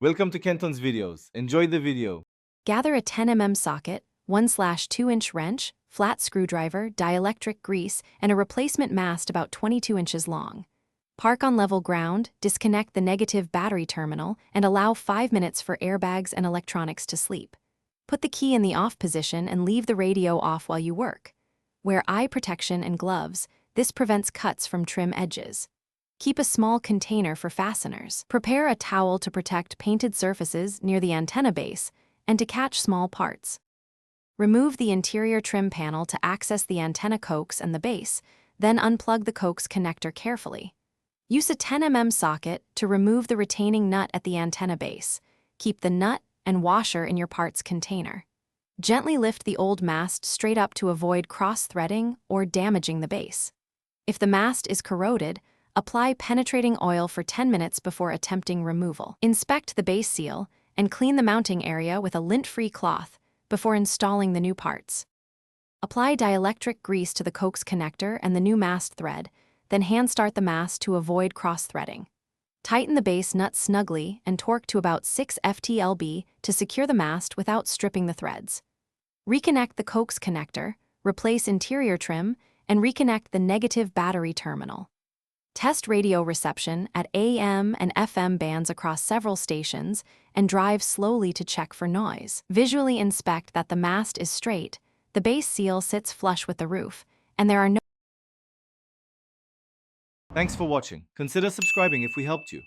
Welcome to Kenton's videos. Enjoy the video. Gather a 10 mm socket, 1/2-inch wrench, flat screwdriver, dielectric grease, and a replacement mast about 22 inches long. Park on level ground, disconnect the negative battery terminal, and allow 5 minutes for airbags and electronics to sleep. Put the key in the off position and leave the radio off while you work. Wear eye protection and gloves. This prevents cuts from trim edges. Keep a small container for fasteners. Prepare a towel to protect painted surfaces near the antenna base and to catch small parts. Remove the interior trim panel to access the antenna coax and the base, then unplug the coax connector carefully. Use a 10 mm socket to remove the retaining nut at the antenna base. Keep the nut and washer in your parts container. Gently lift the old mast straight up to avoid cross-threading or damaging the base. If the mast is corroded, apply penetrating oil for 10 minutes before attempting removal. Inspect the base seal and clean the mounting area with a lint-free cloth before installing the new parts. Apply dielectric grease to the coax connector and the new mast thread, then hand start the mast to avoid cross-threading. Tighten the base nut snugly and torque to about 6 ft-lb to secure the mast without stripping the threads. Reconnect the coax connector, replace interior trim, and reconnect the negative battery terminal. Test radio reception at AM and FM bands across several stations and drive slowly to check for noise. Visually inspect that the mast is straight, the base seal sits flush with the roof, and there are no. Thanks for watching. Consider subscribing if we helped you.